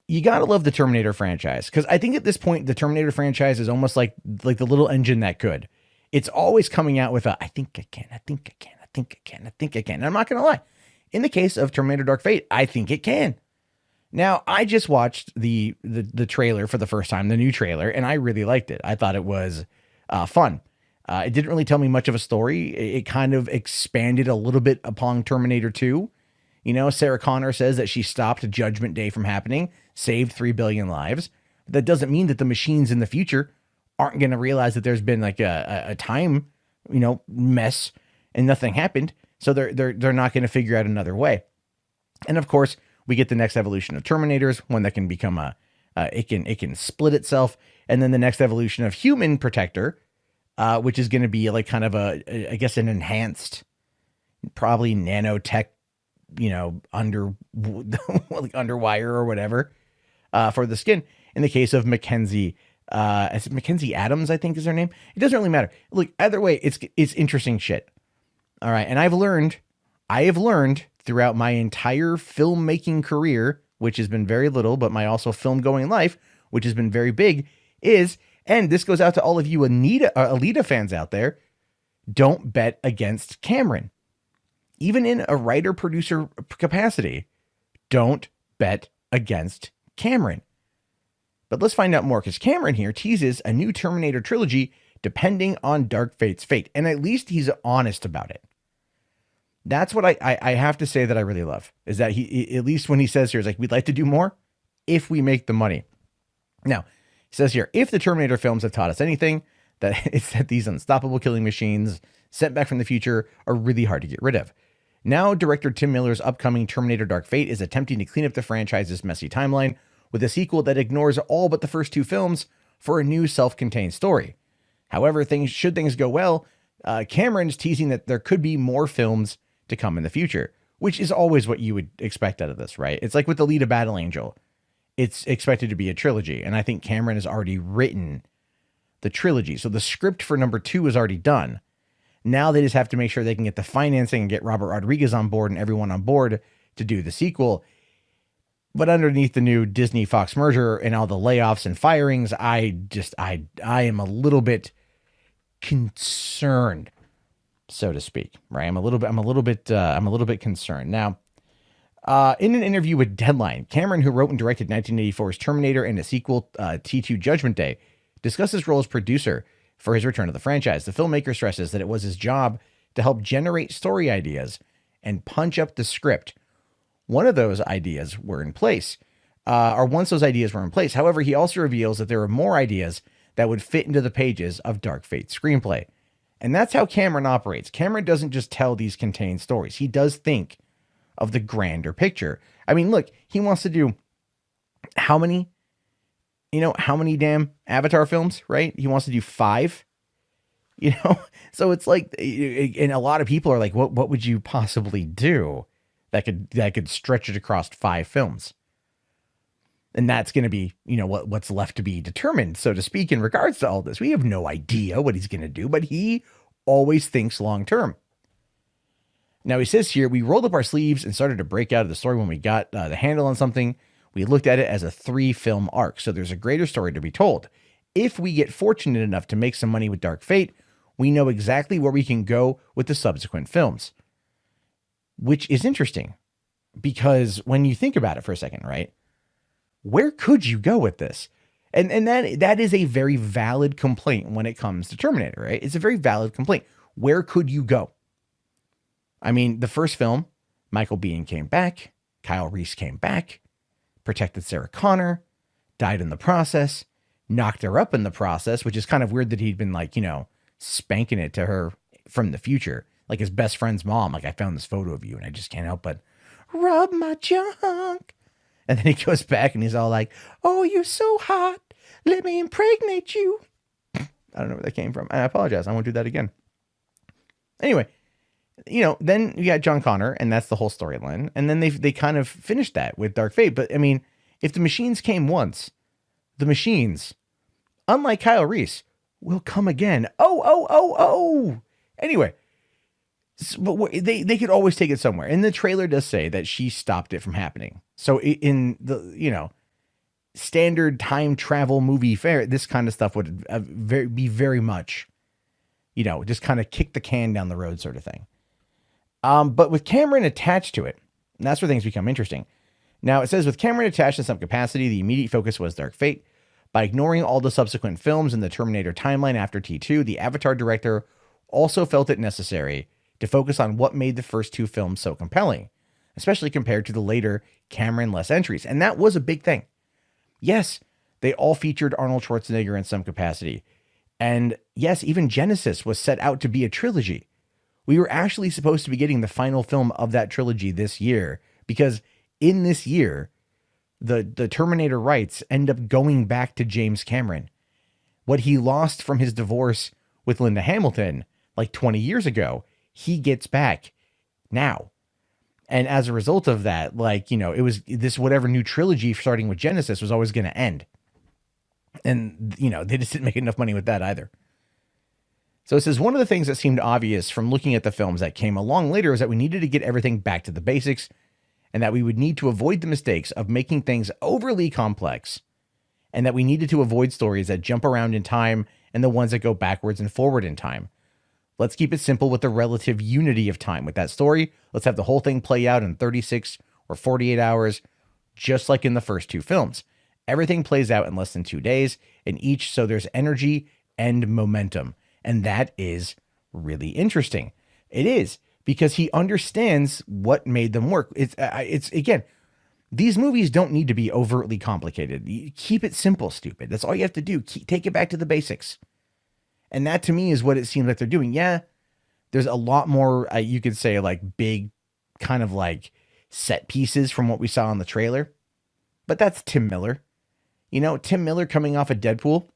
you gotta love the Terminator franchise, because I think at this point the Terminator franchise is almost like the little engine that could. It's always coming out with a I think I can, I think I can, I think I can, I think I can. And I'm not gonna lie. In the case of Terminator Dark Fate, I think it can. Now, I just watched the trailer for the first time, the new trailer, and I really liked it. I thought it was fun. It didn't really tell me much of a story. It kind of expanded a little bit upon Terminator 2. You know, Sarah Connor says that she stopped Judgment Day from happening, saved 3 billion lives. That doesn't mean that the machines in the future aren't going to realize that there's been like a time, mess and nothing happened. So they're not going to figure out another way. And of course, we get the next evolution of Terminators, one that can become it can split itself, and then the next evolution of Human Protector, which is going to be like kind of I guess an enhanced, probably nanotech, under like underwire or whatever, for the skin. In the case of Mackenzie, is it Mackenzie Adams, I think is her name. It doesn't really matter. Look, either way, it's interesting shit. All right, and I have learned throughout my entire filmmaking career, which has been very little, but my also film going life, which has been very big, and this goes out to all of you Alita fans out there, don't bet against Cameron. Even in a writer-producer capacity, don't bet against Cameron. But let's find out more, because Cameron here teases a new Terminator trilogy depending on Dark Fate's fate, and at least he's honest about it. That's what I have to say that I really love, is that he, at least when he says here, is like, we'd like to do more if we make the money. Now, he says here, if the Terminator films have taught us anything, that it's that these unstoppable killing machines sent back from the future are really hard to get rid of. Now, director Tim Miller's upcoming Terminator Dark Fate is attempting to clean up the franchise's messy timeline with a sequel that ignores all but the first 2 films for a new self-contained story. However, should things go well, Cameron's teasing that there could be more films to come in the future, which is always what you would expect out of this, right? It's like with Alita Battle Angel. It's expected to be a trilogy, and I think Cameron has already written the trilogy. So the script for number 2 is already done. Now they just have to make sure they can get the financing and get Robert Rodriguez on board and everyone on board to do the sequel. But underneath the new Disney Fox merger and all the layoffs and firings, I am a little bit concerned, so to speak, right? I'm a little bit concerned. Now, in an interview with Deadline, Cameron, who wrote and directed 1984's Terminator and a sequel, T2 Judgment Day, discussed his role as producer for his return to the franchise. The filmmaker stresses that it was his job to help generate story ideas and punch up the script. One of those ideas were in place, once those ideas were in place. However, he also reveals that there are more ideas that would fit into the pages of Dark Fate's screenplay. And that's how Cameron operates. Cameron doesn't just tell these contained stories. He does think of the grander picture. I mean, look, he wants to do how many damn Avatar films, right? He wants to do 5, so it's like, and a lot of people are like, what would you possibly do that could stretch it across 5 films? And that's going to be, what's left to be determined, so to speak, in regards to all this. We have no idea what he's going to do, but he always thinks long term. Now, he says here, we rolled up our sleeves and started to break out of the story when we got the handle on something. We looked at it as a 3-film arc, so there's a greater story to be told. If we get fortunate enough to make some money with Dark Fate, we know exactly where we can go with the subsequent films. Which is interesting, because when you think about it for a second, right? Where could you go with this? And that is a very valid complaint when it comes to Terminator, right? It's a very valid complaint. Where could you go? I mean, the first film, Michael Biehn came back, Kyle Reese came back, protected Sarah Connor, died in the process, knocked her up in the process, which is kind of weird that he'd been like, spanking it to her from the future. Like his best friend's mom, like, I found this photo of you and I just can't help but rub my junk. And then he goes back and he's all like, oh, you're so hot. Let me impregnate you. I don't know where that came from. I apologize. I won't do that again. Anyway, then you got John Connor, and that's the whole storyline. And then they kind of finished that with Dark Fate. But I mean, if the machines came once, the machines, unlike Kyle Reese, will come again. Oh. Anyway, but they could always take it somewhere. And the trailer does say that she stopped it from happening. So in the, standard time travel movie fare, this kind of stuff would be very much, just kind of kick the can down the road sort of thing. But with Cameron attached to it, that's where things become interesting. Now, it says with Cameron attached in some capacity, the immediate focus was Dark Fate. By ignoring all the subsequent films in the Terminator timeline after T2, the Avatar director also felt it necessary to focus on what made the first two films so compelling, especially compared to the later Cameron-less entries. And that was a big thing. Yes, they all featured Arnold Schwarzenegger in some capacity. And yes, even Genesis was set out to be a trilogy. We were actually supposed to be getting the final film of that trilogy this year, because in this year, the Terminator rights end up going back to James Cameron. What he lost from his divorce with Linda Hamilton like 20 years ago, he gets back now. And as a result of that, it was this whatever new trilogy starting with Genesis was always going to end. And, they just didn't make enough money with that either. So it says one of the things that seemed obvious from looking at the films that came along later is that we needed to get everything back to the basics, and that we would need to avoid the mistakes of making things overly complex, and that we needed to avoid stories that jump around in time and the ones that go backwards and forward in time. Let's keep it simple with the relative unity of time with that story. Let's have the whole thing play out in 36 or 48 hours, just like in the first two films. Everything plays out in less than 2 days in each, so there's energy and momentum. And that is really interesting. It is, because he understands what made them work. It's again, these movies don't need to be overtly complicated. You keep it simple, stupid. That's all you have to do. Take it back to the basics. And that to me is what it seems like they're doing. Yeah, there's a lot more, you could say, like big kind of like set pieces from what we saw in the trailer. But that's Tim Miller. Tim Miller coming off of Deadpool.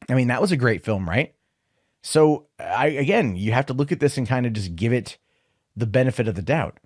I mean, that was a great film, right? So again, you have to look at this and kind of just give it the benefit of the doubt.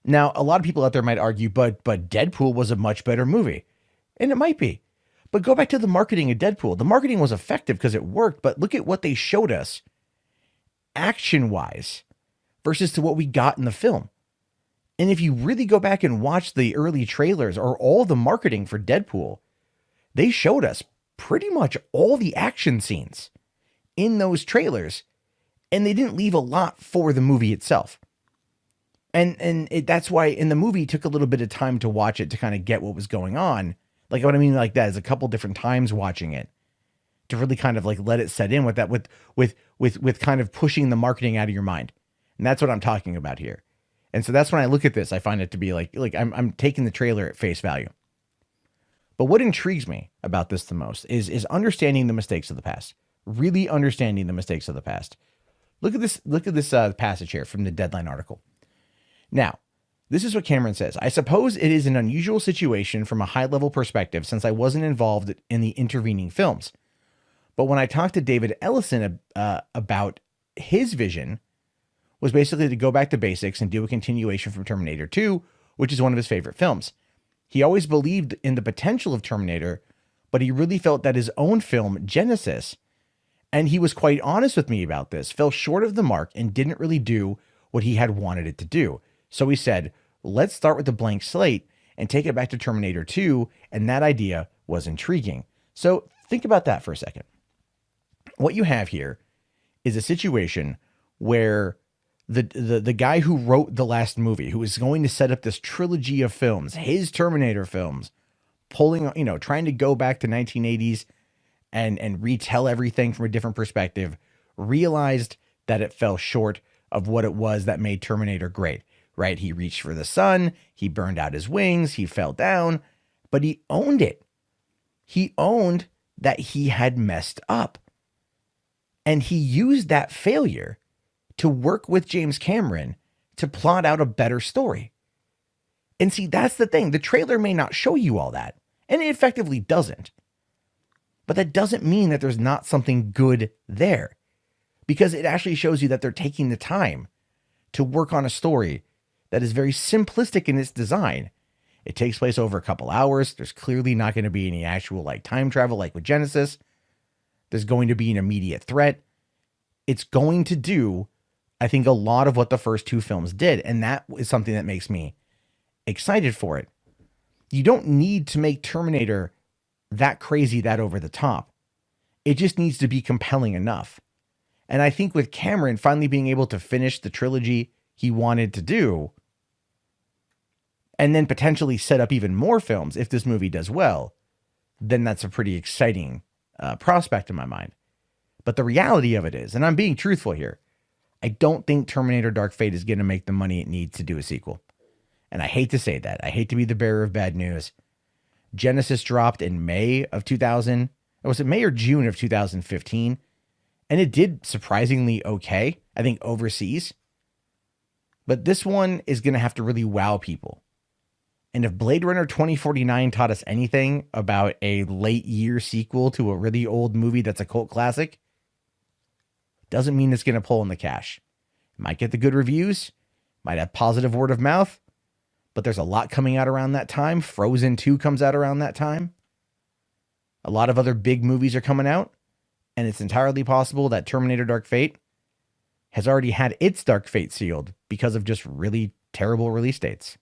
Now, a lot of people out there might argue, but Deadpool was a much better movie. And it might be. But go back to the marketing of Deadpool. The marketing was effective because it worked, but look at what they showed us action-wise versus to what we got in the film. And if you really go back and watch the early trailers or all the marketing for Deadpool, they showed us pretty much all the action scenes in those trailers, and they didn't leave a lot for the movie itself. And that's why in the movie it took a little bit of time to watch it to kind of get what was going on. Like what I mean like that is a couple different times watching it to really kind of like let it set in with that, with kind of pushing the marketing out of your mind. And that's what I'm talking about here. And so that's when I look at this, I find it to be like I'm taking the trailer at face value. But what intrigues me about this the most is understanding the mistakes of the past. Really understanding the mistakes of the past. Look at this passage here from the Deadline article. Now, this is what Cameron says. I suppose it is an unusual situation from a high-level perspective since I wasn't involved in the intervening films. But when I talked to David Ellison about his vision was basically to go back to basics and do a continuation from Terminator 2, which is one of his favorite films. He always believed in the potential of Terminator, but he really felt that his own film, Genesis, and he was quite honest with me about this, fell short of the mark and didn't really do what he had wanted it to do. So he said, let's start with a blank slate and take it back to Terminator 2, and that idea was intriguing. So think about that for a second. What you have here is a situation where the guy who wrote the last movie, who is going to set up this trilogy of films, his Terminator films, trying to go back to 1980s and retell everything from a different perspective, realized that it fell short of what it was that made Terminator great, right? He reached for the sun, he burned out his wings, he fell down, but he owned it. He owned that he had messed up. And he used that failure to work with James Cameron to plot out a better story. And see, that's the thing. The trailer may not show you all that, and it effectively doesn't. But that doesn't mean that there's not something good there, because it actually shows you that they're taking the time to work on a story that is very simplistic in its design. It takes place over a couple hours. There's clearly not going to be any actual time travel like with Genesis. There's going to be an immediate threat. It's going to do, I think, a lot of what the first two films did. And that is something that makes me excited for it. You don't need to make Terminator that crazy, that over the top. It just needs to be compelling enough. And I think with Cameron finally being able to finish the trilogy he wanted to do, and then potentially set up even more films if this movie does well, then that's a pretty exciting prospect in my mind. But the reality of it is, and I'm being truthful here, I don't think Terminator Dark Fate is going to make the money it needs to do a sequel. And I hate to say that. I hate to be the bearer of bad news. Genesis dropped in May of 2000. Was it May or June of 2015? And it did surprisingly okay, I think, overseas. But this one is going to have to really wow people. And if Blade Runner 2049 taught us anything about a late year sequel to a really old movie that's a cult classic, doesn't mean it's going to pull in the cash. It might get the good reviews, might have positive word of mouth, but there's a lot coming out around that time. Frozen 2 comes out around that time. A lot of other big movies are coming out, and it's entirely possible that Terminator Dark Fate has already had its Dark Fate sealed because of just really terrible release dates.